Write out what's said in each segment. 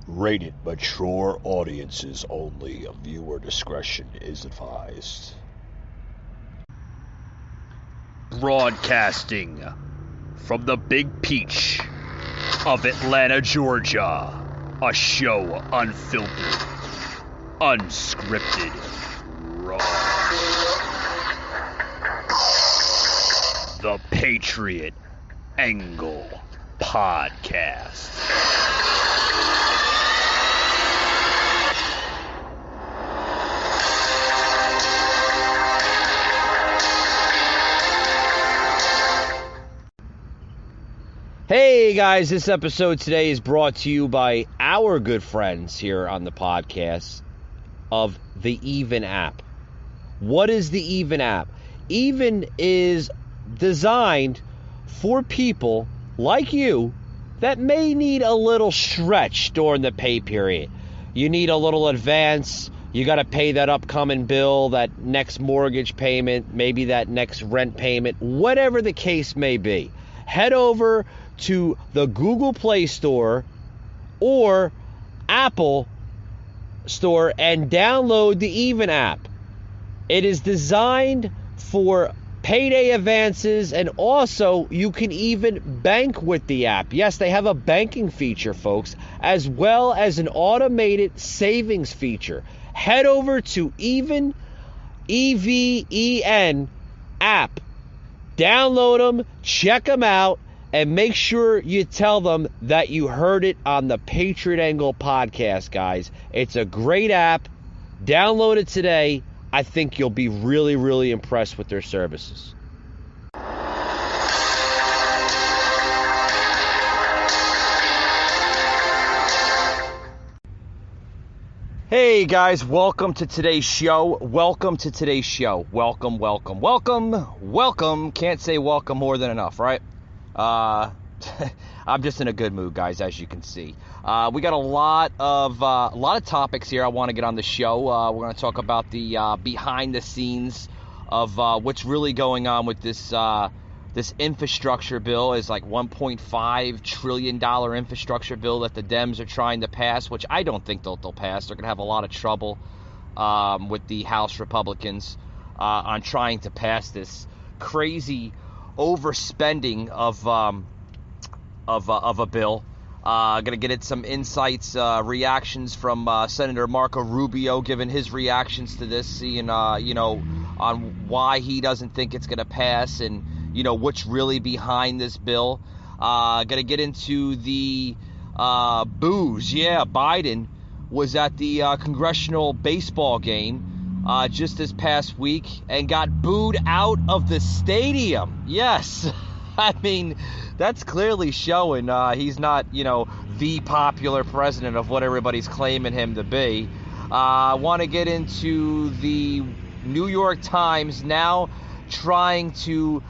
Rated mature audiences only. Viewer discretion is advised. Broadcasting from the Big Peach of Atlanta, Georgia. A show unfiltered, unscripted, raw. The Patriot Angle Podcast. Hey guys, this episode today is brought to you by our good friends here on the podcast of the Even app. What is the Even app? Even is designed for people like you that may need a little stretch during the pay period. You need a little advance. You got to pay that upcoming bill, that next mortgage payment, maybe that next rent payment, whatever the case may be. Head over to the Google Play Store or Apple Store and download the Even app. It is designed for payday advances, and also you can even bank with the app. Yes, they have a banking feature, folks, as well as an automated savings feature. Head over to Even, EVEN app. Download them, check them out, and make sure you tell them that you heard it on the Patriot Angle podcast, guys. It's a great app. Download it today. I think you'll be really, really impressed with their services. Hey guys, welcome to today's show. Welcome. Can't say welcome more than enough, right? I'm just in a good mood, guys, as you can see. We got a lot of topics here I want to get on the show. We're going to talk about the behind the scenes of what's really going on with this infrastructure bill. Is like $1.5 trillion infrastructure bill that the Dems are trying to pass, which I don't think they'll pass. They're going to have a lot of trouble with the House Republicans on trying to pass this crazy overspending of a bill. Gonna get at some insights, reactions from Senator Marco Rubio, giving his reactions to this, seeing on why he doesn't think it's gonna pass, and what's really behind this bill. Gonna get into the booze. Yeah, Biden was at the congressional baseball game just this past week and got booed out of the stadium. Yes. I mean, that's clearly showing he's not, the popular president of what everybody's claiming him to be. I want to get into the New York Times now trying to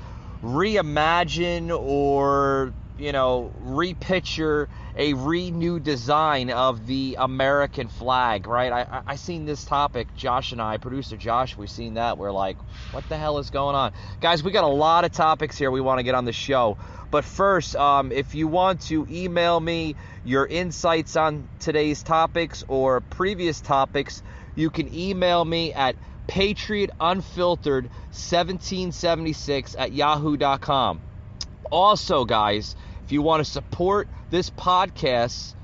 reimagine or, repicture a renewed design of the American flag, right? I seen this topic, Josh and I, producer Josh, we've seen that. We're like, what the hell is going on? Guys, we got a lot of topics here we want to get on the show. But first, if you want to email me your insights on today's topics or previous topics, you can email me at patriotunfiltered1776@yahoo.com. Also, guys, if you want to support this podcast,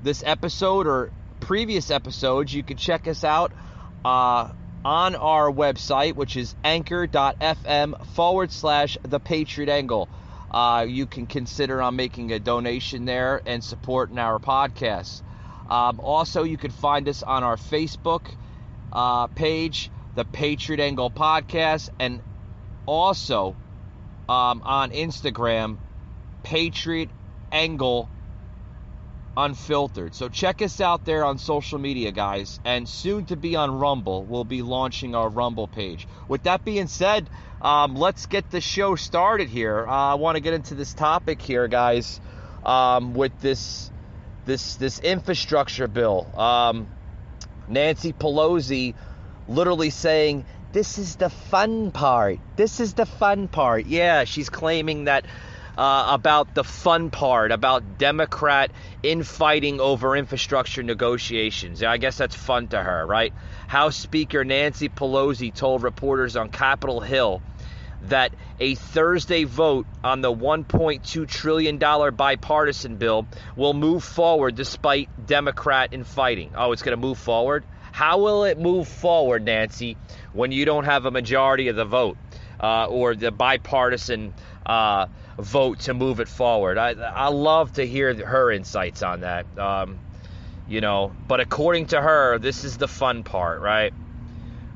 this episode or previous episodes, you can check us out on our website, which is anchor.fm/The Patriot Angle. You can consider on making a donation there and supporting our podcast. Also, you can find us on our Facebook page, The Patriot Angle Podcast, and also on Instagram, Patriot Angle Unfiltered. So check us out there on social media, guys, and soon to be on Rumble. We'll be launching our Rumble page. With that being said, let's get the show started here. I want to get into this topic here, guys, with this infrastructure bill. Nancy Pelosi literally saying, "This is the fun part. This is the fun part." Yeah, she's claiming that about the fun part, about Democrat infighting over infrastructure negotiations. I guess that's fun to her, right? House Speaker Nancy Pelosi told reporters on Capitol Hill that a Thursday vote on the $1.2 trillion bipartisan bill will move forward despite Democrat infighting. Oh, it's going to move forward? How will it move forward, Nancy, when you don't have a majority of the vote or the bipartisan vote to move it forward? I love to hear her insights on that. But according to her, this is the fun part, right?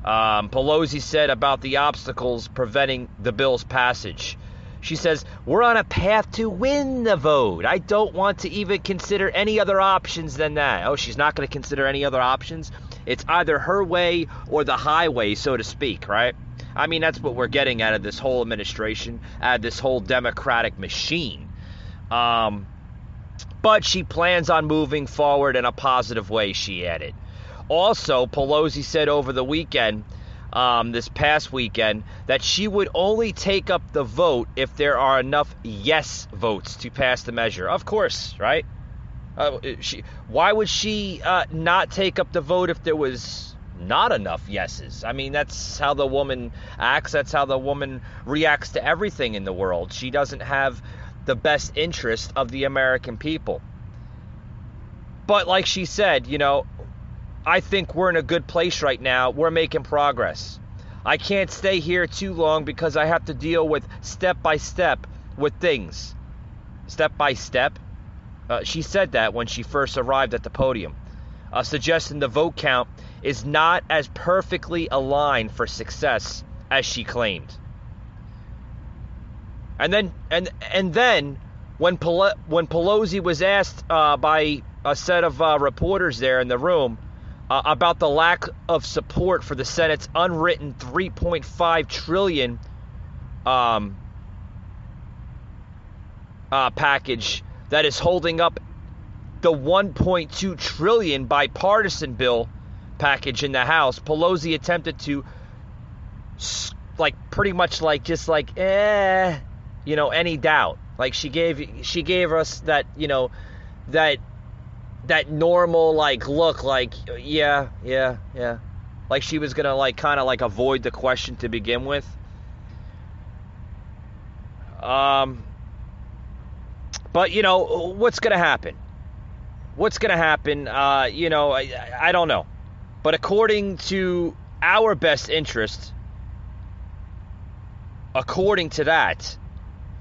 Pelosi said about the obstacles preventing the bill's passage. She says, we're on a path to win the vote. I don't want to even consider any other options than that. Oh, she's not going to consider any other options? It's either her way or the highway, so to speak, right? I mean, that's what we're getting out of this whole administration, out of this whole Democratic machine. But she plans on moving forward in a positive way, she added. Also, Pelosi said over the weekend, this past weekend, that she would only take up the vote if there are enough yes votes to pass the measure. Of course, right? Why would she not take up the vote if there was not enough yeses? I mean, that's how the woman acts. That's how the woman reacts to everything in the world. She doesn't have the best interest of the American people. But like she said, I think we're in a good place right now. We're making progress. I can't stay here too long because I have to deal with step by step with things. Step by step? She said that when she first arrived at the podium, suggesting the vote count is not as perfectly aligned for success as she claimed. And then when Pelosi was asked by a set of reporters there in the room about the lack of support for the Senate's unwritten $3.5 trillion package that is holding up the $1.2 trillion bipartisan bill package in the House, Pelosi attempted to any doubt. Like she gave us that, that normal look, yeah, like she was gonna kind of avoid the question to begin with. But what's gonna happen? I don't know. But according to our best interest, according to that,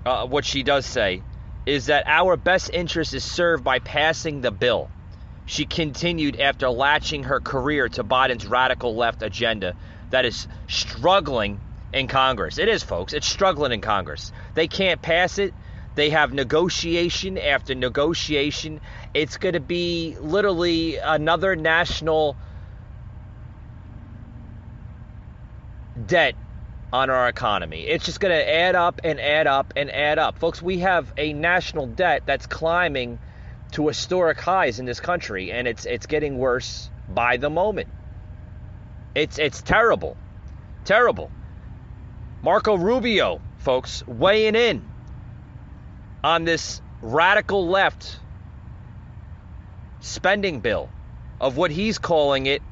what she does say is that our best interest is served by passing the bill. She continued after latching her career to Biden's radical left agenda that is struggling in Congress. It is, folks. It's struggling in Congress. They can't pass it. They have negotiation after negotiation. It's going to be literally another national debt on our economy. It's just going to add up and add up and add up. Folks, we have a national debt that's climbing to historic highs in this country, and it's getting worse by the moment. It's terrible. Terrible. Marco Rubio, folks, weighing in on this radical left spending bill of what he's calling it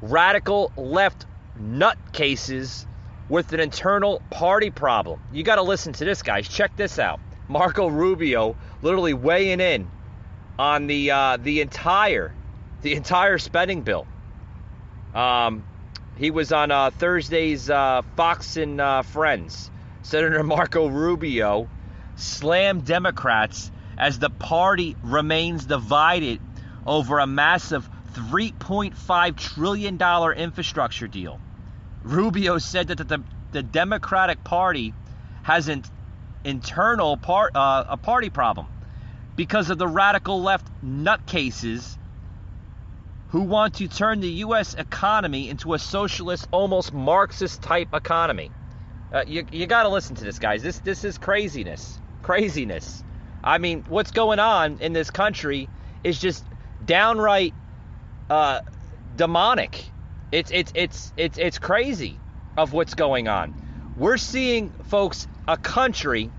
radical left nutcases with an internal party problem. You got to listen to this, guys. Check this out. Marco Rubio literally weighing in on the entire spending bill. He was on Thursday's Fox and Friends. Senator Marco Rubio slammed Democrats as the party remains divided over a massive $3.5 trillion infrastructure deal. Rubio said that the Democratic Party has an internal party problem because of the radical left nutcases who want to turn the U.S. economy into a socialist, almost Marxist type economy. You got to listen to this, guys. This is craziness. Craziness. I mean, what's going on in this country is just downright demonic. It's crazy of what's going on. We're seeing, folks, a country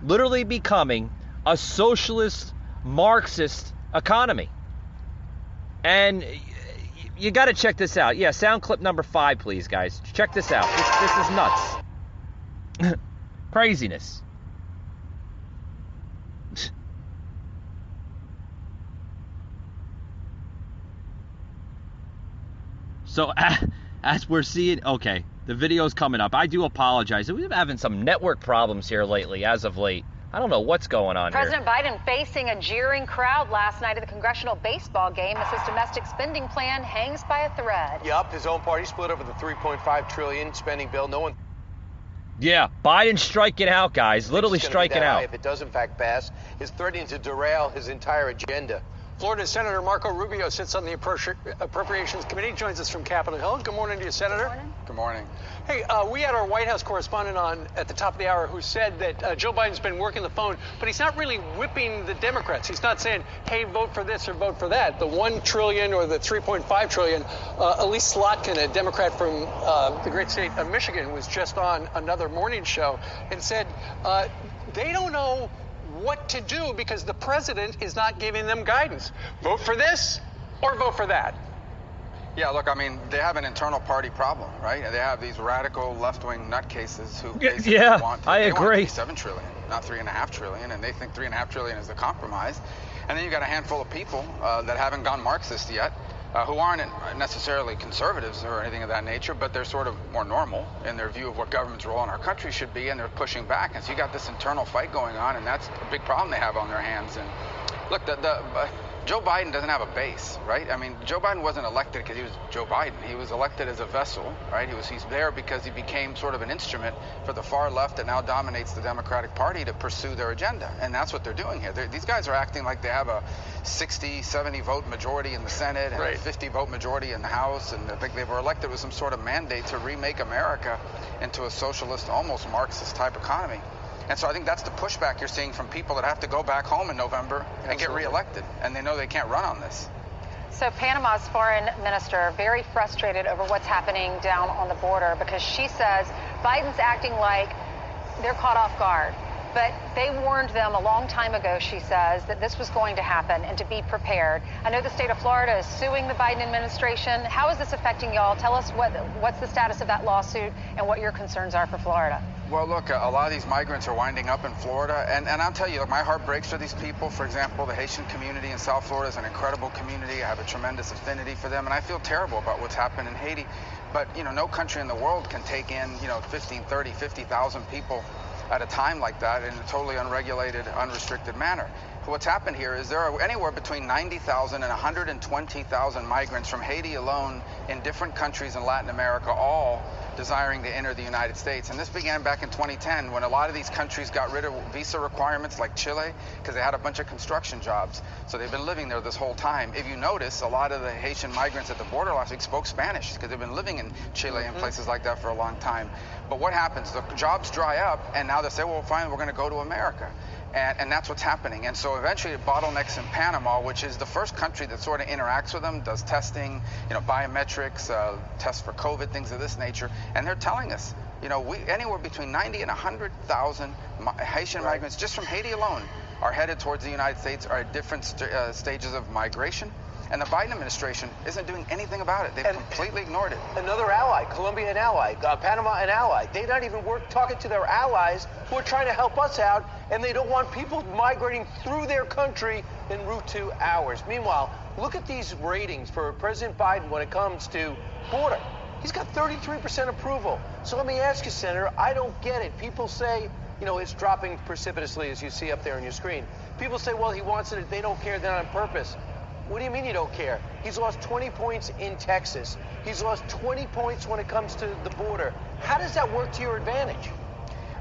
literally becoming a socialist, Marxist economy. And you got to check this out. Yeah, sound clip number 5, please, guys. Check this out. This is nuts. Craziness. So, as we're seeing, okay, the video's coming up. I do apologize. We've been having some network problems here lately, as of late. I don't know what's going on President Biden facing a jeering crowd last night at the congressional baseball game as his domestic spending plan hangs by a thread. Yup, his own party split over the $3.5 trillion spending bill. No one. Yeah, Biden striking out, guys. Literally striking out. If it does, in fact, pass, is threatening to derail his entire agenda. Florida Senator Marco Rubio sits on the Appropriations Committee, joins us from Capitol Hill. Good morning to you, Senator. Good morning. Good morning. Hey, we had our White House correspondent on at the top of the hour who said that Joe Biden's been working the phone, but he's not really whipping the Democrats. He's not saying, hey, vote for this or vote for that. The $1 trillion or the $3.5 trillion, Elise Slotkin, a Democrat from the great state of Michigan, was just on another morning show and said they don't know what to do because the president is not giving them guidance. Vote for this or vote for that. Yeah, look, I mean, they have an internal party problem, right? They have these radical left-wing nutcases who basically want $7 trillion, not $3.5 trillion, and they think $3.5 trillion is the compromise. And then you got a handful of people that haven't gone Marxist yet, who aren't necessarily conservatives or anything of that nature, but they're sort of more normal in their view of what government's role in our country should be, and they're pushing back. And so you got this internal fight going on, and that's a big problem they have on their hands. And look, Joe Biden doesn't have a base, right? I mean, Joe Biden wasn't elected because he was Joe Biden. He was elected as a vessel, right? He's there because he became sort of an instrument for the far left that now dominates the Democratic Party to pursue their agenda. And that's what they're doing here. These guys are acting like they have a 60, 70 vote majority in the Senate and a 50 vote majority in the House. And I think they were elected with some sort of mandate to remake America into a socialist, almost Marxist type economy. And so I think that's the pushback you're seeing from people that have to go back home in November and get reelected. And they know they can't run on this. So Panama's foreign minister very frustrated over what's happening down on the border because she says Biden's acting like they're caught off guard. But they warned them a long time ago, she says, that this was going to happen and to be prepared. I know the state of Florida is suing the Biden administration. How is this affecting y'all? Tell us what's the status of that lawsuit and what your concerns are for Florida. Well, look, a lot of these migrants are winding up in Florida. And I'll tell you, look, my heart breaks for these people. For example, the Haitian community in South Florida is an incredible community. I have a tremendous affinity for them. And I feel terrible about what's happened in Haiti. But, you know, no country in the world can take in, 15, 30, 50,000 people at a time like that in a totally unregulated, unrestricted manner. What's happened here is there are anywhere between 90,000 and 120,000 migrants from Haiti alone in different countries in Latin America, all desiring to enter the United States. And this began back in 2010 when a lot of these countries got rid of visa requirements like Chile because they had a bunch of construction jobs. So they've been living there this whole time. If you notice, a lot of the Haitian migrants at the border last week spoke Spanish because they've been living in Chile and places like that for a long time. But what happens? The jobs dry up and now they say, well, fine, we're going to go to America. And that's what's happening. And so eventually it bottlenecks in Panama, which is the first country that sort of interacts with them, does testing, biometrics, tests for COVID, things of this nature. And they're telling us, we anywhere between 90 and 100,000 Haitian migrants just from Haiti alone are headed towards the United States, are at different stages of migration. And the Biden administration isn't doing anything about it. They've completely ignored it. Another ally, Colombia an ally, Panama an ally. They're not even talking to their allies who are trying to help us out, and they don't want people migrating through their country en route to ours. Meanwhile, look at these ratings for President Biden when it comes to border. He's got 33% approval. So let me ask you, Senator, I don't get it. People say, it's dropping precipitously, as you see up there on your screen. People say, well, he wants it, they don't care, they're not on purpose. What do you mean you don't care? He's lost 20 points in Texas. He's lost 20 points when it comes to the border. How does that work to your advantage?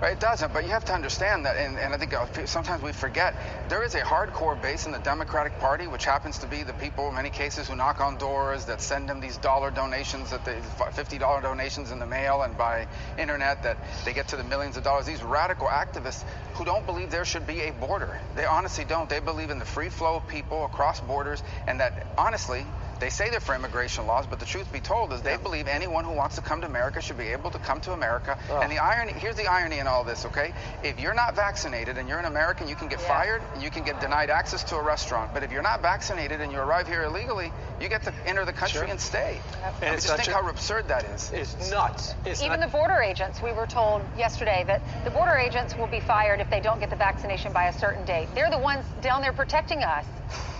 Right, it doesn't, but you have to understand that, and I think sometimes we forget, there is a hardcore base in the Democratic Party, which happens to be the people, in many cases, who knock on doors, that send them these dollar donations, $50 donations in the mail and by internet, that they get to the millions of dollars. These radical activists who don't believe there should be a border. They honestly don't. They believe in the free flow of people across borders, and that, honestly, They say they're for immigration laws, but the truth be told is they believe anyone who wants to come to America should be able to come to America. And the irony, here's the irony in all this, okay? If you're not vaccinated and you're an American, you can get fired and you can get denied access to a restaurant. But if you're not vaccinated and you arrive here illegally, you get to enter the country and stay. And just think how absurd that is. It's nuts. Even the border agents, we were told yesterday that the border agents will be fired if they don't get the vaccination by a certain date. They're the ones down there protecting us.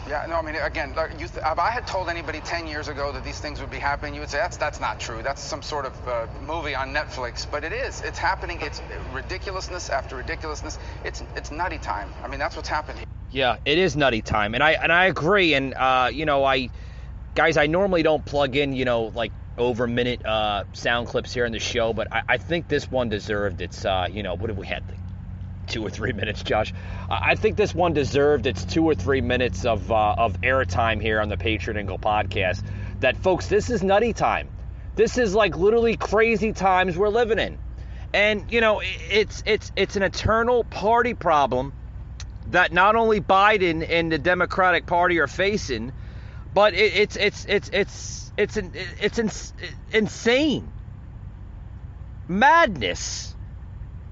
Yeah, no, I mean, again, if I had told anybody 10 years ago that these things would be happening, you would say, that's not true. That's some sort of movie on Netflix. But it is. It's happening. It's ridiculousness after ridiculousness. It's nutty time. I mean, that's what's happening. Yeah, it is nutty time. And I agree. And, guys, I normally don't plug in, like over-minute sound clips here in the show. But I think this one deserved its, what did we have? 2 or 3 minutes, Josh. I think this one deserved its 2 or 3 minutes of airtime here on the Patriot Angle podcast. That, folks, this is nutty time. This is like literally crazy times we're living in. And, it's an eternal party problem that not only Biden and the Democratic Party are facing, but it's insane madness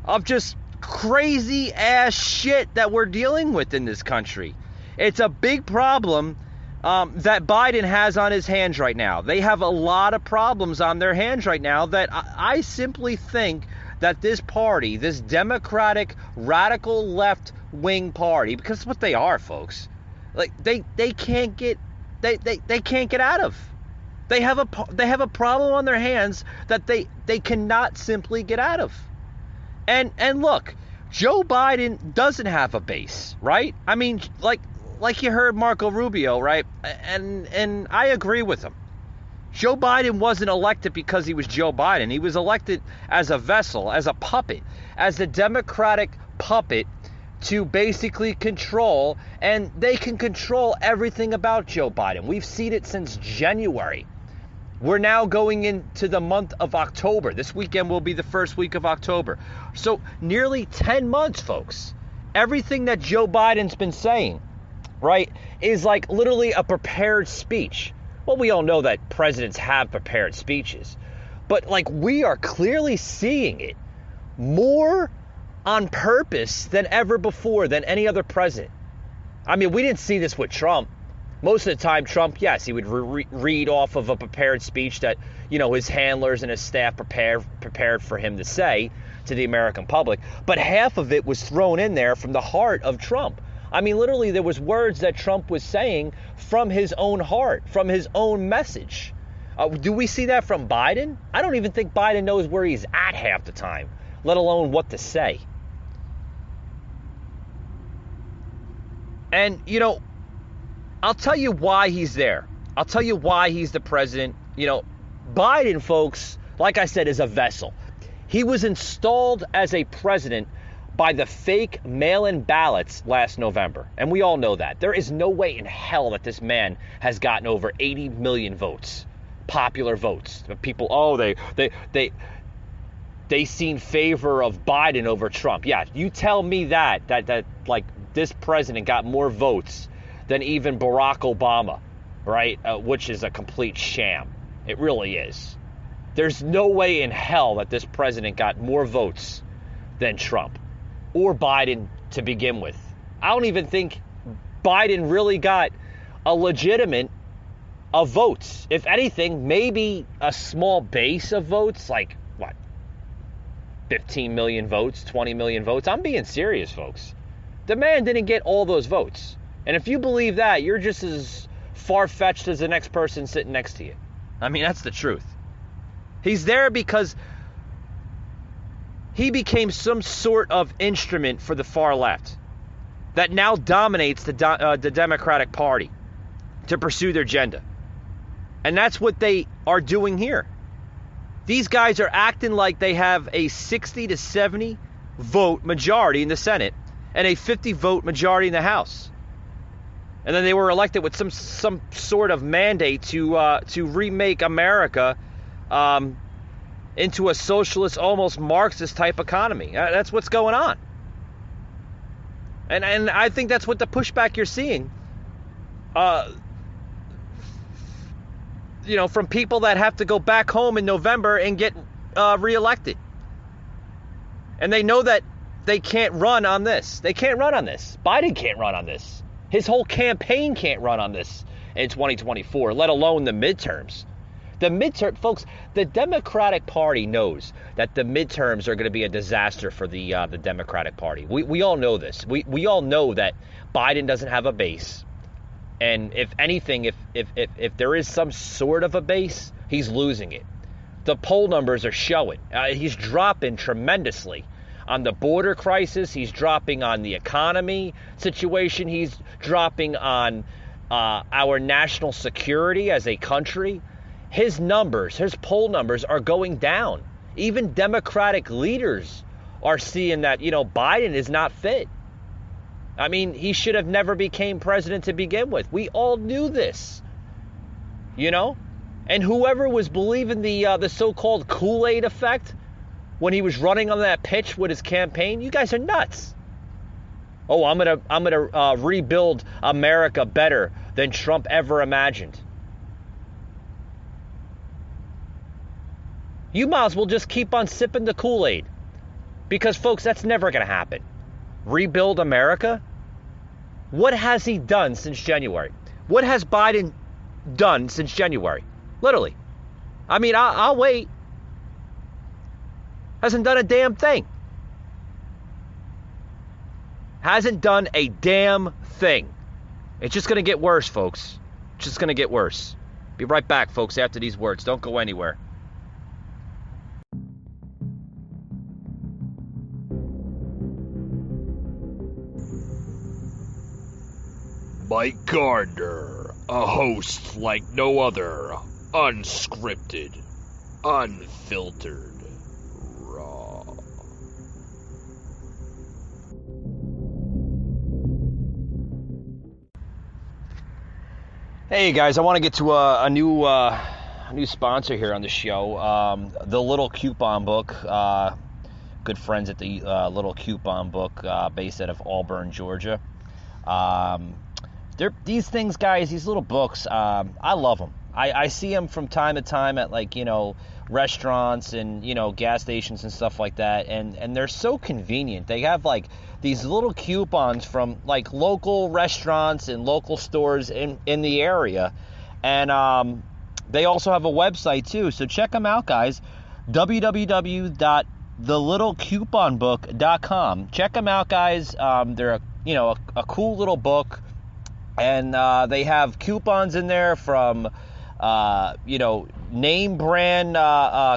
of just crazy ass shit that we're dealing with in this country. It's a big problem that Biden has on his hands right now. They have a lot of problems on their hands right now that I simply think that this party, this Democratic radical left wing party, because it's what they are, folks, like they can't get out of. They have a problem on their hands that they cannot simply get out of. And look, Joe Biden doesn't have a base, right? I mean, like you heard Marco Rubio, right? And I agree with him. Joe Biden wasn't elected because he was Joe Biden. He was elected as a vessel, as a puppet, as the Democratic puppet to basically control, and they can control everything about Joe Biden. We've seen it since January. We're now going into the month of October. This weekend will be the first week of October. So nearly 10 months, folks. Everything that Joe Biden's been saying, right, is like literally a prepared speech. Well, we all know that presidents have prepared speeches. But like we are clearly seeing it more on purpose than ever before, than any other president. I mean, we didn't see this with Trump. Most of the time, Trump, yes, he would read off of a prepared speech that, his handlers and his staff prepared for him to say to the American public. But half of it was thrown in there from the heart of Trump. I mean, literally, there was words that Trump was saying from his own heart, from his own message. Do we see that from Biden? I don't even think Biden knows where he's at half the time, let alone what to say. And, I'll tell you why he's there. I'll tell you why he's the president. Biden, folks, like I said, is a vessel. He was installed as a president by the fake mail-in ballots last November. And we all know that. There is no way in hell that this man has gotten over 80 million votes, popular votes. People, they seen favor of Biden over Trump. Yeah, you tell me that like this president got more votes than even Barack Obama, right? Which is a complete sham. It really is. There's no way in hell that this president got more votes than Trump or Biden to begin with. I don't even think Biden really got a legitimate of votes. If anything, maybe a small base of votes, like, 15 million votes, 20 million votes? I'm being serious, folks. The man didn't get all those votes. And if you believe that, you're just as far-fetched as the next person sitting next to you. I mean, that's the truth. He's there because he became some sort of instrument for the far left that now dominates the Democratic Party to pursue their agenda. And that's what they are doing here. These guys are acting like they have a 60 to 70 vote majority in the Senate and a 50 vote majority in the House. And then they were elected with some sort of mandate to remake America into a socialist, almost Marxist type economy. That's what's going on. And I think that's what the pushback you're seeing from people that have to go back home in November and get reelected. And they know that they can't run on this. They can't run on this. Biden can't run on this. His whole campaign can't run on this in 2024, let alone the midterms. Folks, the Democratic Party knows that the midterms are going to be a disaster for the Democratic Party. We all know this. We all know that Biden doesn't have a base. And if anything, if there is some sort of a base, he's losing it. The poll numbers are showing. He's dropping tremendously on the border crisis. He's dropping on the economy situation. He's dropping on our national security as a country. His poll numbers are going down. Even Democratic leaders are seeing that, Biden is not fit. I mean, he should have never became president to begin with. We all knew this, And whoever was believing the so-called Kool-Aid effect when he was running on that pitch with his campaign, you guys are nuts. Oh, I'm gonna rebuild America better than Trump ever imagined. You might as well just keep on sipping the Kool-Aid. Because, folks, that's never going to happen. Rebuild America? What has he done since January? What has Biden done since January? Literally. I mean, I'll wait. Hasn't done a damn thing. Hasn't done a damn thing. It's just going to get worse, folks. It's just going to get worse. Be right back, folks, after these words. Don't go anywhere. Mike Gardner, a host like no other, unscripted, unfiltered, raw. Hey guys, I want to get to a new sponsor here on the show. The Little Coupon Book. Good friends at the Little Coupon Book, based out of Auburn, Georgia. These things, guys, these little books, I love them. I see them from time to time at, restaurants and, gas stations and stuff like that. And they're so convenient. They have, these little coupons from, local restaurants and local stores in the area. And they also have a website, too. So check them out, guys. www.thelittlecouponbook.com. Check them out, guys. They're a cool little book. And they have coupons in there from, name brand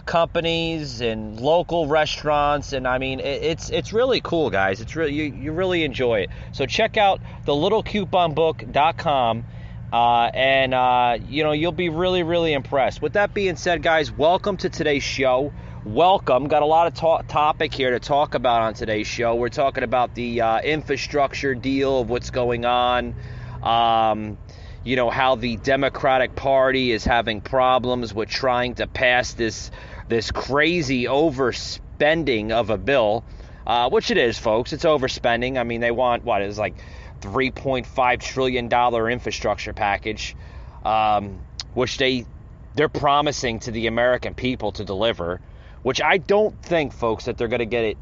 companies and local restaurants. And I mean, it's really cool, guys. It's really, you really enjoy it. So check out thelittlecouponbook.com. You'll be really, really impressed. With that being said, guys, welcome to today's show. Welcome. Got a lot of topic here to talk about on today's show. We're talking about the infrastructure deal of what's going on. How the Democratic Party is having problems with trying to pass this crazy overspending of a bill, which it is, folks. It's overspending. I mean, they want, it's $3.5 trillion infrastructure package, which they're promising to the American people to deliver, which I don't think, folks, that they're going to get it.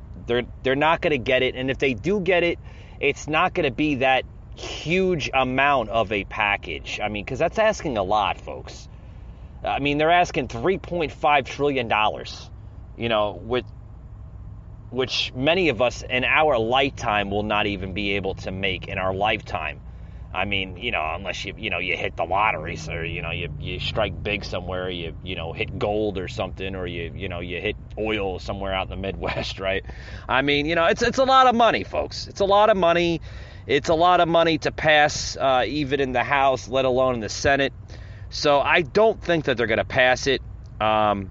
They're not going to get it. And if they do get it, it's not going to be that huge amount of a package. I mean, because that's asking a lot, folks. I mean, they're asking $3.5 trillion, which many of us in our lifetime will not even be able to make in our lifetime. I mean, unless you hit the lottery, or, you strike big somewhere, you hit gold or something, or you hit oil somewhere out in the Midwest, right? I mean, it's a lot of money, folks. It's a lot of money. It's a lot of money to pass, even in the House, let alone in the Senate. So I don't think that they're going to pass it. Even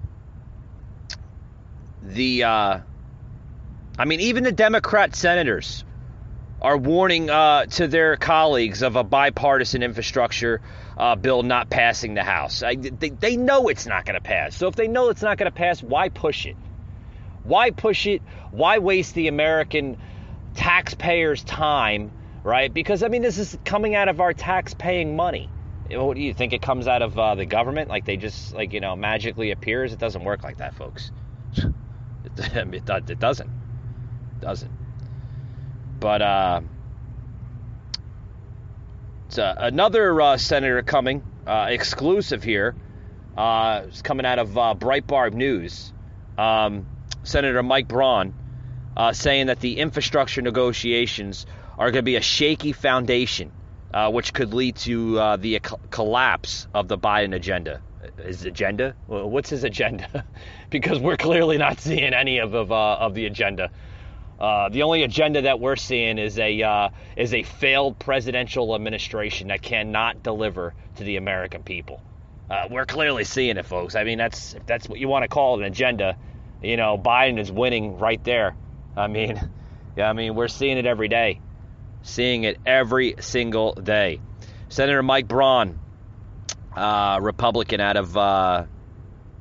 the Democrat senators are warning to their colleagues of a bipartisan infrastructure bill not passing the House. They know it's not going to pass. So if they know it's not going to pass, why push it? Why push it? Why waste the American taxpayers' time? Right? Because, this is coming out of our tax-paying money. What do you think? It comes out of the government? Like they just magically appears? It doesn't work like that, folks. It doesn't. But it's another senator coming exclusive here. It's coming out of Breitbart News. Senator Mike Braun saying that the infrastructure negotiations are going to be a shaky foundation, which could lead to the collapse of the Biden agenda. His agenda? Well, what's his agenda? Because we're clearly not seeing any of the agenda. The only agenda that we're seeing is a failed presidential administration that cannot deliver to the American people. We're clearly seeing it, folks. I mean, if that's what you want to call an agenda. Biden is winning right there. I mean, we're seeing it every day. Seeing it every single day. Senator Mike Braun, Republican out of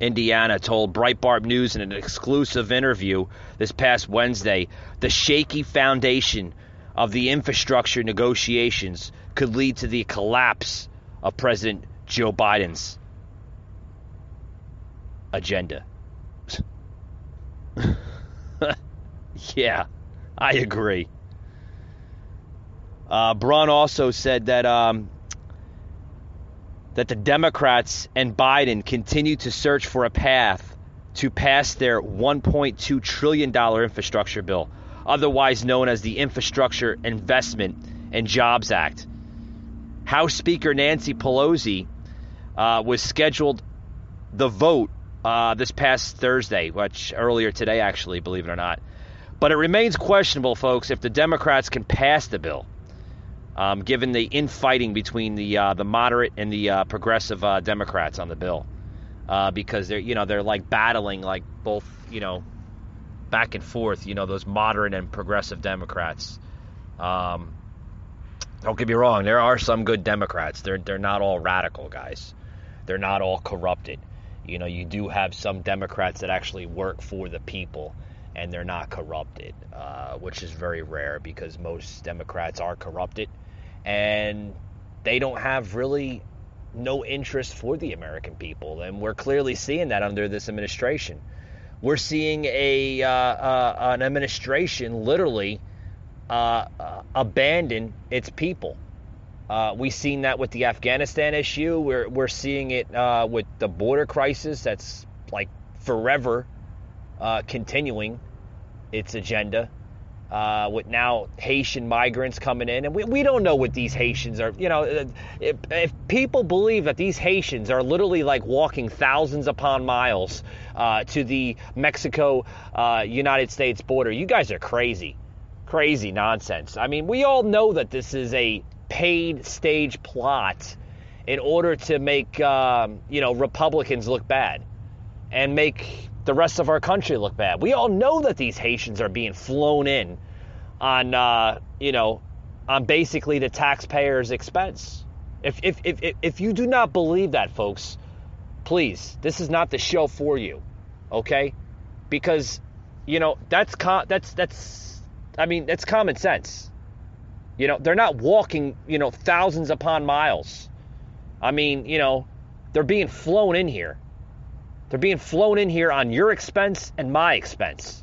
Indiana, told Breitbart News in an exclusive interview this past Wednesday, the shaky foundation of the infrastructure negotiations could lead to the collapse of President Joe Biden's agenda. Yeah, I agree. Braun also said that the Democrats and Biden continue to search for a path to pass their $1.2 trillion infrastructure bill, otherwise known as the Infrastructure Investment and Jobs Act. House Speaker Nancy Pelosi was scheduled the vote this past Thursday, which earlier today, actually, believe it or not. But it remains questionable, folks, if the Democrats can pass the bill, given the infighting between the moderate and the progressive Democrats on the bill, because they're like battling like both back and forth. Those moderate and progressive Democrats. Don't get me wrong, there are some good Democrats. They're not all radical, guys. They're not all corrupted. You do have some Democrats that actually work for the people, and they're not corrupted, which is very rare because most Democrats are corrupted, and they don't have really no interest for the American people, and we're clearly seeing that under this administration. We're seeing an administration literally abandon its people. We've seen that with the Afghanistan issue. We're seeing it with the border crisis that's like forever continuing its agenda. With now Haitian migrants coming in, and we don't know what these Haitians are. If people believe that these Haitians are literally like walking thousands upon miles to the Mexico-United States border, you guys are crazy nonsense. I mean, we all know that this is a paid stage plot in order to make Republicans look bad and make the rest of our country look bad. We all know that these Haitians are being flown in on basically the taxpayers' expense. If you do not believe that, folks, please, this is not the show for you, okay? Because that's common sense. They're not walking thousands upon miles. I mean, they're being flown in here. They're being flown in here on your expense and my expense.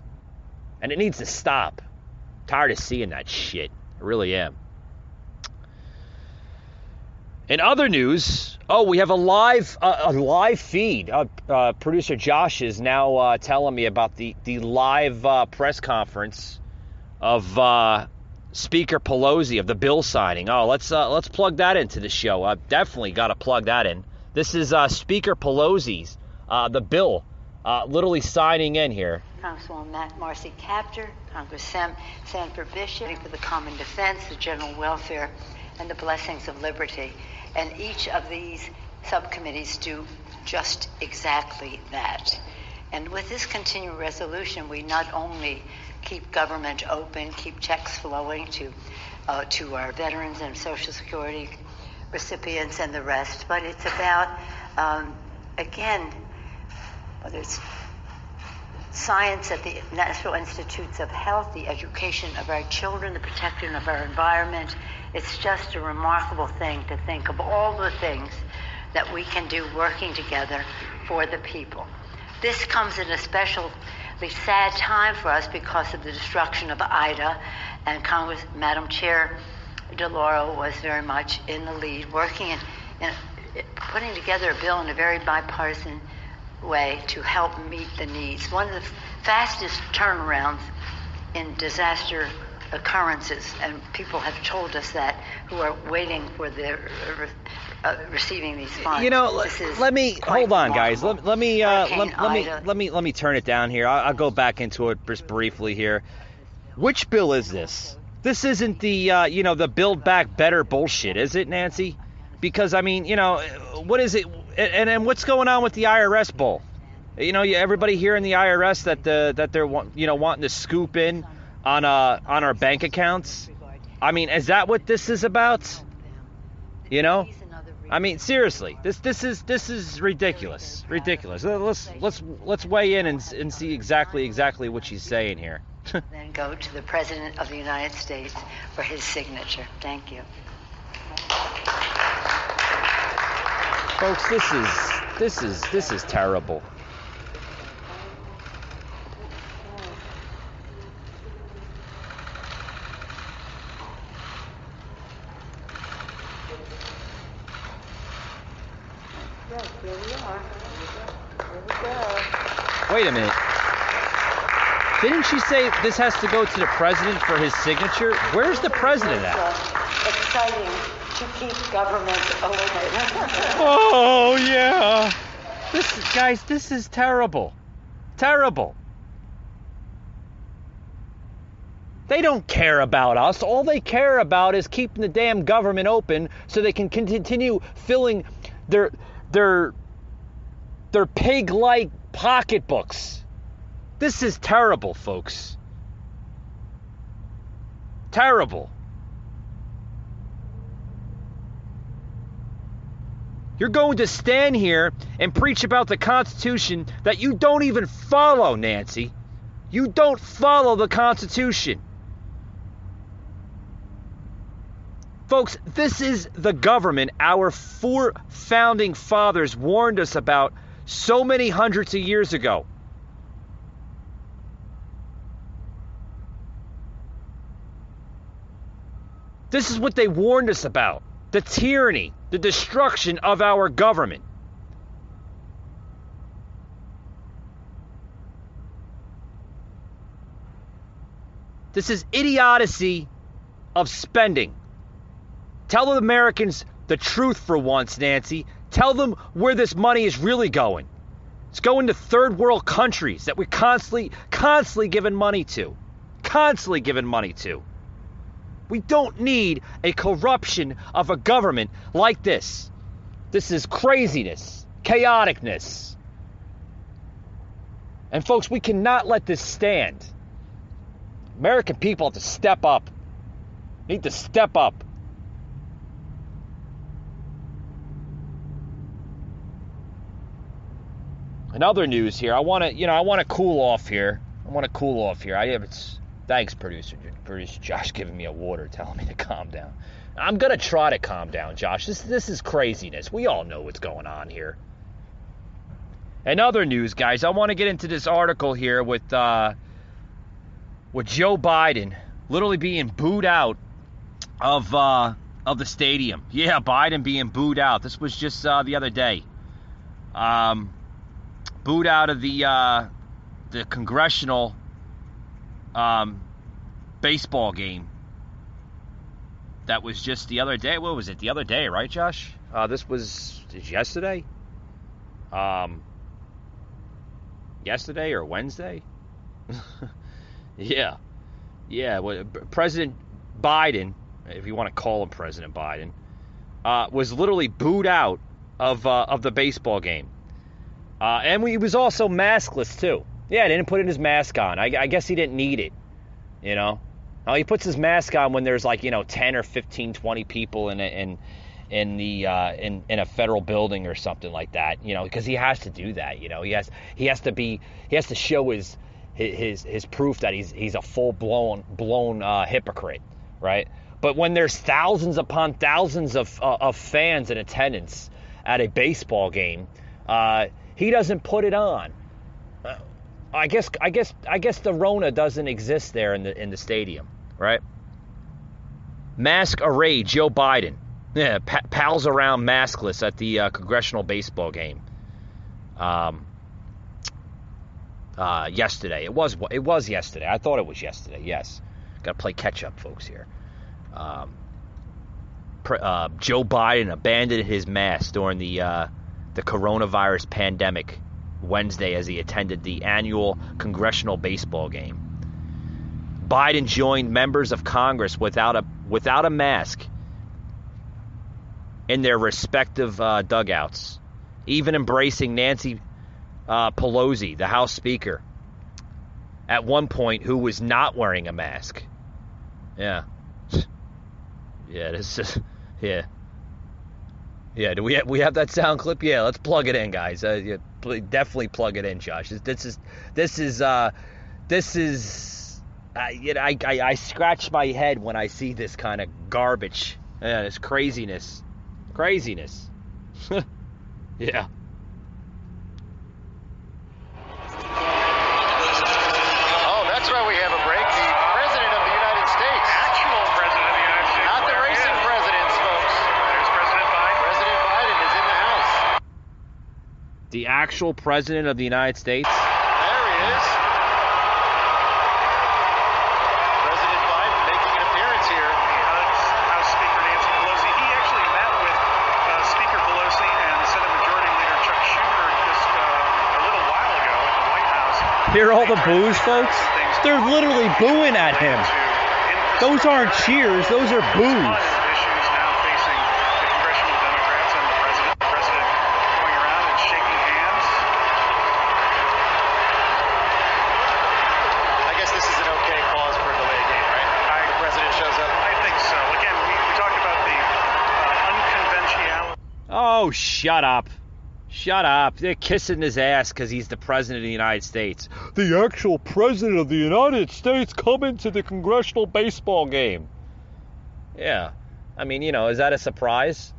And it needs to stop. I'm tired of seeing that shit. I really am. In other news, we have a live feed. Producer Josh is now telling me about the live press conference of Speaker Pelosi of the bill signing. Let's plug that into the show. I've definitely got to plug that in. This is Speaker Pelosi's the bill literally signing in here. Congresswoman Marcy Kaptur, Senator Bishop for the common defense, the general welfare, and the blessings of liberty. And each of these subcommittees do just exactly that. And with this continuing resolution, we not only keep government open, keep checks flowing to our veterans and Social Security recipients and the rest, but it's about, again, whether it's science at the National Institutes of Health, the education of our children, the protection of our environment. It's just a remarkable thing to think of all the things that we can do working together for the people. This comes in a especially sad time for us because of the destruction of Ida, and Madam Chair DeLauro was very much in the lead, working in putting together a bill in a very bipartisan way to help meet the needs. One of the fastest turnarounds in disaster occurrences, and people have told us that, who are waiting for their receiving these funds. You know, let me hold on, guys. Let me turn it down here. I'll go back into it just briefly here. Which bill is this? This isn't the the Build Back Better bullshit, is it, Nancy? Because I mean, what is it? And what's going on with the IRS bull? Everybody here in the IRS that they're wanting to scoop in on our bank accounts. I mean, is that what this is about? I mean, seriously, this is ridiculous. Let's weigh in and see exactly what she's saying here. Then go to the President of the United States for his signature. Thank you. Folks, this is terrible. Wait a minute. Didn't she say this has to go to the president for his signature? Where's the president at? Exciting to keep government away. Oh, yeah. This is terrible. Terrible. They don't care about us. All they care about is keeping the damn government open so they can continue filling their pig-like pocketbooks. This is terrible, folks. Terrible. You're going to stand here and preach about the Constitution that you don't even follow, Nancy. You don't follow the Constitution. Folks, this is the government our four founding fathers warned us about so many hundreds of years ago. This is what they warned us about. The tyranny, the destruction of our government. This is idiocy of spending. Tell the Americans the truth for once, Nancy. Tell them where this money is really going. It's going to third world countries that we're constantly giving money to. Constantly giving money to. We don't need a corruption of a government like this. This is craziness, chaoticness. And folks, we cannot let this stand. American people have to step up. Need to step up. In other news here, I want to cool off here. Thanks, producer Josh, giving me a water, telling me to calm down. I'm gonna try to calm down, Josh. This is craziness. We all know what's going on here. In other news, guys, I want to get into this article here with Joe Biden literally being booed out of the stadium. Yeah, Biden being booed out. This was just the other day. Booed out of the congressional baseball game. That was just the other day. What was it? The other day, right, Josh? This was yesterday? Yesterday or Wednesday? Yeah. Well, President Biden, if you want to call him President Biden, was literally booed out of the baseball game. And he was also maskless, too. Yeah, he didn't put his mask on. I guess he didn't need it, He puts his mask on when there's 10 or 15, 20 people in a federal building or something like that, because he has to do that, He has to show his proof that he's a full-blown hypocrite, right? But when there's thousands upon thousands of fans in attendance at a baseball game, he doesn't put it on. I guess the Rona doesn't exist there in the stadium, right? Mask array, Joe Biden. Yeah, pals around maskless at the congressional baseball game. Yesterday. It was yesterday. I thought it was yesterday. Yes. Got to play catch up, folks. Here. Joe Biden abandoned his mask during the coronavirus pandemic Wednesday as he attended the annual congressional baseball game. Biden joined members of Congress without a mask in their respective dugouts, even embracing Nancy Pelosi, the House Speaker, at one point, who was not wearing a mask. Yeah. Yeah, this is, yeah. Yeah, do we have that sound clip? Yeah, let's plug it in, guys. Yeah, definitely plug it in, Josh. I scratch my head when I see this kind of garbage. Yeah, this craziness. Yeah. Oh, that's why we have a break. The President of the United States. Actual President of the United States. Not the racing presidents, folks. There's President Biden. President Biden is in the house. The actual President of the United States? There he is. President Biden making an appearance here. He hugs House Speaker Nancy Pelosi. He actually met with Speaker Pelosi and Senate Majority Leader Chuck Schumer just a little while ago at the White House. Hear all the boos, folks? They're literally booing at him. Those aren't cheers, those are boos. Issues now facing the congressional Democrats and the president. The president going around and shaking hands. I guess this is an okay cause for a delayed game, right? The president shows up. I think so. Again, we talked about the unconventionality. Oh, shut up. Shut up. They're kissing his ass because he's the President of the United States. The actual President of the United States coming to the congressional baseball game. Yeah. I mean, is that a surprise?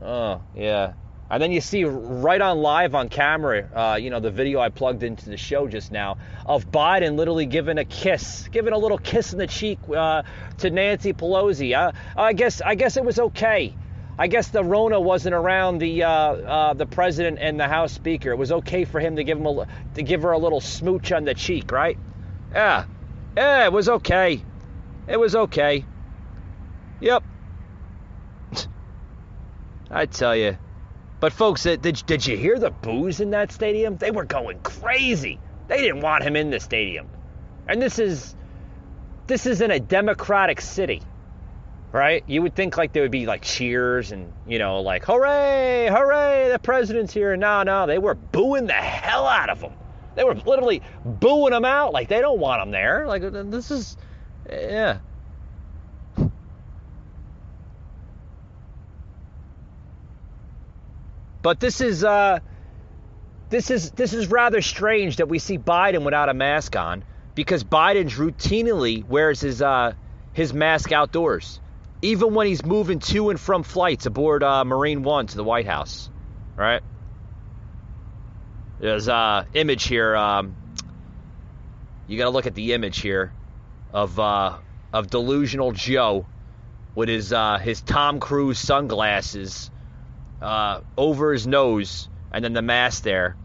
Oh, yeah. And then you see right on live on camera, the video I plugged into the show just now, of Biden literally giving a little kiss in the cheek to Nancy Pelosi. I guess it was okay. I guess the Rona wasn't around the president and the House Speaker. It was okay for him to give her a little smooch on the cheek, right? Yeah, it was okay. It was okay. Yep. I tell you. But folks, did you hear the boos in that stadium? They were going crazy. They didn't want him in the stadium. And this is in a democratic city. Right? You would think like there would be like cheers and, like, hooray, hooray, the president's here. No, they were booing the hell out of him. They were literally booing him out like they don't want him there. Like, this is, yeah. But this is rather strange that we see Biden without a mask on, because Biden routinely wears his mask outdoors. Even when he's moving to and from flights aboard Marine One to the White House, right? There's image here. You got to look at the image here of delusional Joe with his Tom Cruise sunglasses over his nose, and then the mask there.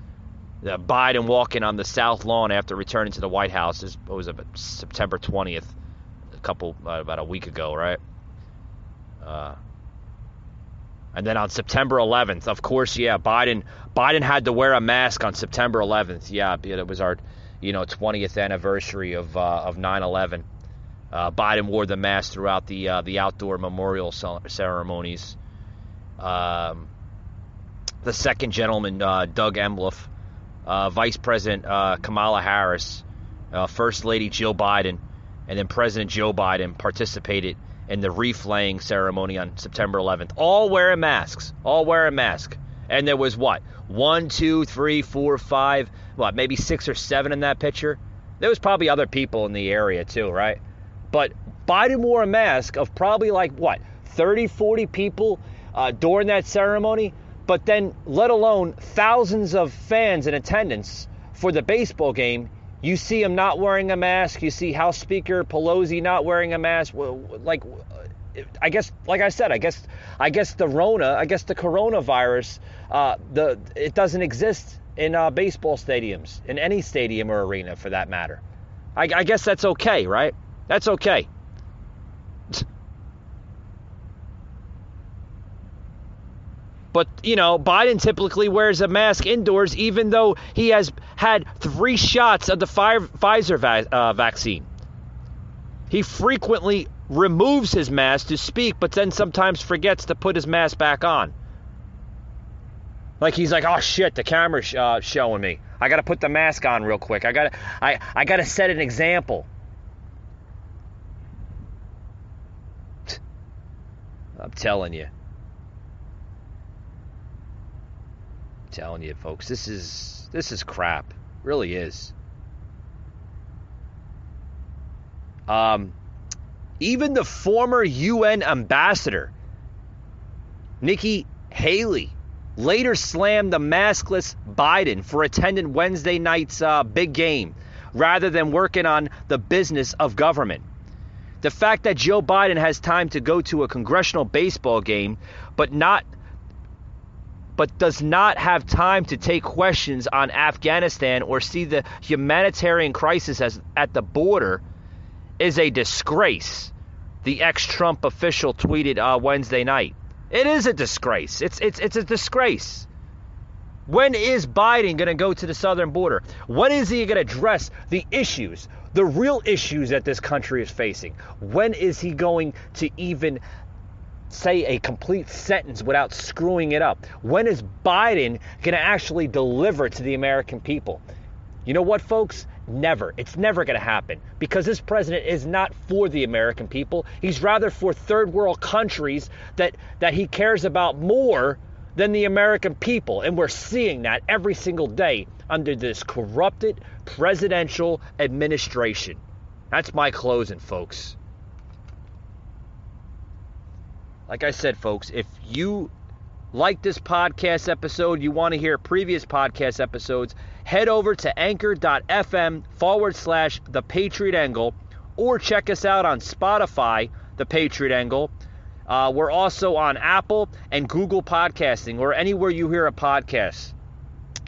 Biden walking on the South Lawn after returning to the White House. What was it, September 20th? About a week ago, right? And then on September 11th, of course, yeah, Biden had to wear a mask on September 11th. Yeah, it was our, 20th anniversary of 9/11. Biden wore the mask throughout the outdoor memorial ceremonies. The second gentleman, Doug Emhoff, Vice President Kamala Harris, First Lady Jill Biden, and then President Joe Biden participated in the wreath-laying ceremony on September 11th. All wearing masks. And there was what? 1, 2, 3, 4, 5, maybe 6 or 7 in that picture? There was probably other people in the area too, right? But Biden wore a mask of probably 30, 40 people during that ceremony, but then let alone thousands of fans in attendance for the baseball game. You see him not wearing a mask. You see House Speaker Pelosi not wearing a mask. I guess the coronavirus, it doesn't exist in baseball stadiums, in any stadium or arena for that matter. I guess that's okay, right? That's okay. But, Biden typically wears a mask indoors, even though he has had 3 shots of the Pfizer vaccine. He frequently removes his mask to speak, but then sometimes forgets to put his mask back on. Like he's like, oh shit, the camera's showing me. I got to put the mask on real quick. I got to set an example. I'm telling you, folks, this is crap. Really is. Even the former UN ambassador, Nikki Haley, later slammed the maskless Biden for attending Wednesday night's big game rather than working on the business of government. The fact that Joe Biden has time to go to a congressional baseball game, but does not have time to take questions on Afghanistan or see the humanitarian crisis at the border is a disgrace, the ex-Trump official tweeted Wednesday night. It is a disgrace. It's a disgrace. When is Biden going to go to the southern border? When is he going to address the issues, the real issues that this country is facing? When is he going to even say a complete sentence without screwing it up? When is Biden going to actually deliver to the American people? You know what, folks? Never. It's never going to happen, because this president is not for the American people. He's rather for third world countries that he cares about more than the American people. And we're seeing that every single day under this corrupted presidential administration. That's my closing, folks. Like I said, folks, if you like this podcast episode, you want to hear previous podcast episodes, head over to anchor.fm/The Patriot Angle, or check us out on Spotify, The Patriot Angle. We're also on Apple and Google Podcasting, or anywhere you hear a podcast.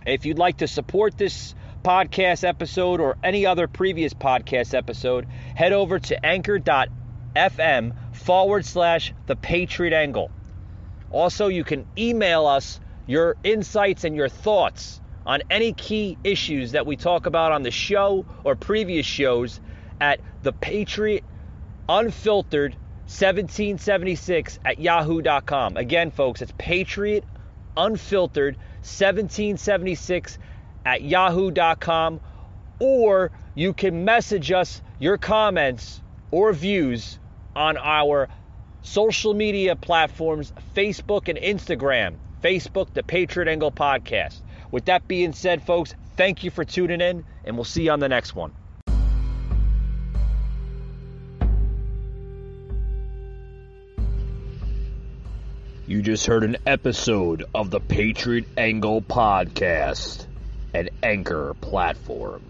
If you'd like to support this podcast episode or any other previous podcast episode, head over to anchor.fm/The Patriot Angle. Also, you can email us your insights and your thoughts on any key issues that we talk about on the show or previous shows at thepatriotunfiltered1776@yahoo.com. Again, folks, it's patriotunfiltered1776@yahoo.com. Or you can message us your comments or views on our social media platforms, Facebook and Instagram. Facebook, The Patriot Angle Podcast. With that being said, folks, thank you for tuning in, and we'll see you on the next one. You just heard an episode of the Patriot Angle Podcast, an Anchor platform.